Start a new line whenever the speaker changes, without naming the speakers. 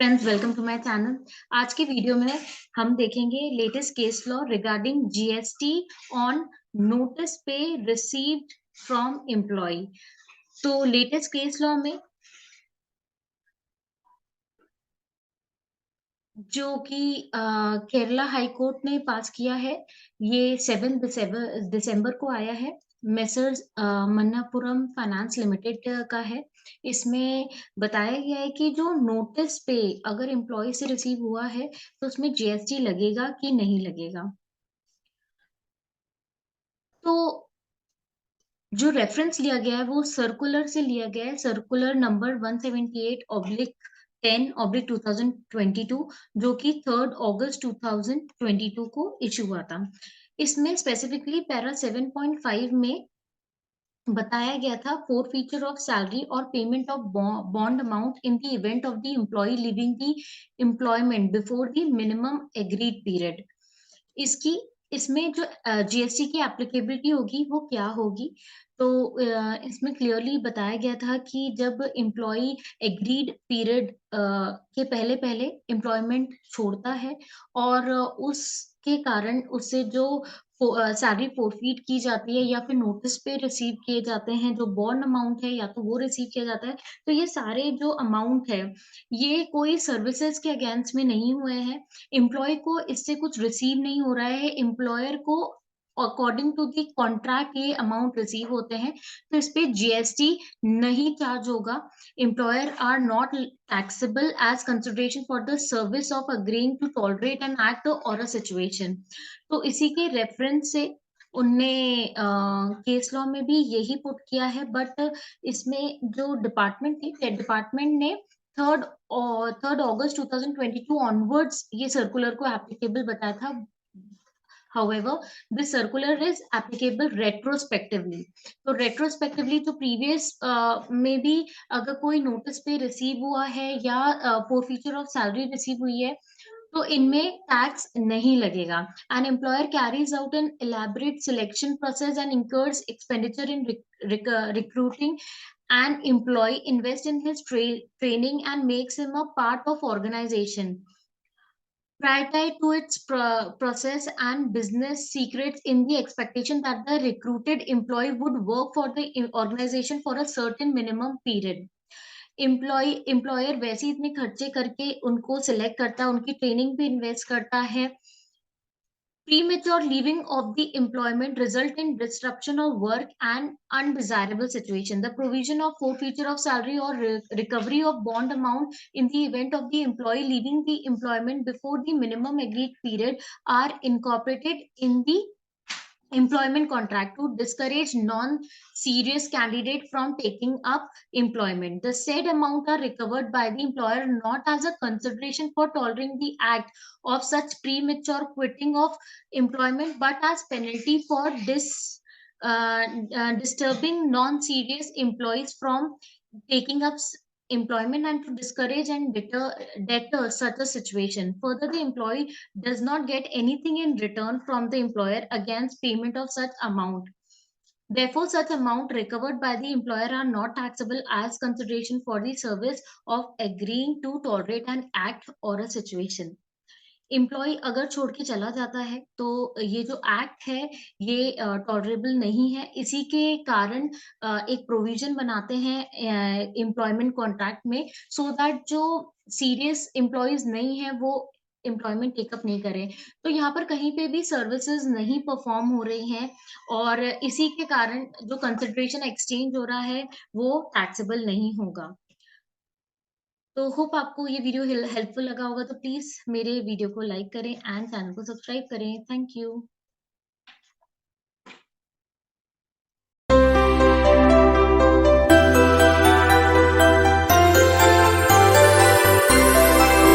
Friends, welcome to my channel. आज की video में हम देखेंगे latest case law regarding GST on notice pay received from employee. तो लेटेस्ट केस लॉ में जो कि केरला हाई कोर्ट ने पास किया है, ये 7 दिसंबर को आया है। मेसर्स मन्नापुरम फाइनेंस लिमिटेड का है। इसमें बताया गया है कि जो नोटिस पे अगर एम्प्लॉय से रिसीव हुआ है तो उसमें जीएसटी लगेगा कि नहीं लगेगा। तो जो रेफरेंस लिया गया है वो सर्कुलर से लिया गया है, सर्कुलर नंबर 178/10/2022, जो कि 3 अगस्त 2022 को इशू हुआ था। इसमें स्पेसिफिकली पैरा 7.5 में बताया गया था फोर फीचर ऑफ सैलरी और payment of bond amount in the event of the employee leaving the employment before the minimum agreed period. इसकी इसमें जो जीएसटी की एप्लीकेबिलिटी होगी वो क्या होगी। तो इसमें क्लियरली बताया गया था कि जब एम्प्लॉय एग्रीड पीरियड के पहले पहले एम्प्लॉयमेंट छोड़ता है और उसके कारण उससे जो सैलरी फोरफीट की जाती है या फिर नोटिस पे रिसीव किए जाते हैं, जो बॉन्ड अमाउंट है या तो वो रिसीव किया जाता है। तो ये सारे जो अमाउंट है ये कोई सर्विसेज के अगेंस्ट में नहीं हुए हैं। एम्प्लॉय को इससे कुछ रिसीव नहीं हो रहा है, एम्प्लॉयर को अकॉर्डिंग टू द कॉन्ट्रैक्ट ये अमाउंट रिसीव होते हैं। तो इस पे जीएसटी नहीं चार्ज होगा। Employer are not taxable as consideration for the service of agreeing to tolerate an act or a situation. तो इसी के रेफरेंस से उनने केस लॉ में भी यही पुट किया है। बट इसमें जो डिपार्टमेंट थी, डिपार्टमेंट ने 3 अगस्त 2022 ऑनवर्ड्स ये सर्कुलर को एप्लीकेबल बताया था। However, this circular is applicable retrospectively. तो retrospectively तो previous में भी अगर कोई notice पे receive हुआ है या forfeiture of salary receive हुई है तो इनमें टैक्स नहीं लगेगा। An employer carries out an elaborate selection process and incurs expenditure in recruiting an employee, invest in his training and makes him a part of organization prior to its process and business secrets in the expectation that the recruited employee would work for the organization for a certain minimum period. Employer वैसे ही इतने खर्चे करके उनको select करता है, उनकी training पे invest करता है। Premature leaving of the employment result in disruption of work and undesirable situation. The provision of forfeiture of salary or recovery of bond amount in the event of the employee leaving the employment before the minimum agreed period are incorporated in the employment contract to discourage non-serious candidate from taking up employment. The said amount are recovered by the employer not as a consideration for tolerating the act of such premature quitting of employment, but as penalty for disturbing non-serious employees from taking up employment and to discourage and deter such a situation. Further, the employee does not get anything in return from the employer against payment of such amount. Therefore, such amount recovered by the employer are not taxable as consideration for the service of agreeing to tolerate an act or a situation. Employee अगर छोड़ के चला जाता है तो ये जो act है ये टॉलरेबल नहीं है। इसी के कारण एक प्रोविजन बनाते हैं एम्प्लॉयमेंट कॉन्ट्रैक्ट में, सो दैट जो सीरियस एम्प्लॉयज नहीं है वो एम्प्लॉयमेंट टेकअप नहीं करें। तो यहाँ पर कहीं पे भी सर्विसेज नहीं परफॉर्म हो रही हैं और इसी के कारण जो कंसिडरेशन एक्सचेंज हो रहा है वो टैक्सेबल नहीं होगा। तो होप आपको ये वीडियो हेल्पफुल लगा होगा। तो प्लीज मेरे वीडियो को लाइक करें एंड चैनल को सब्सक्राइब करें। Thank you.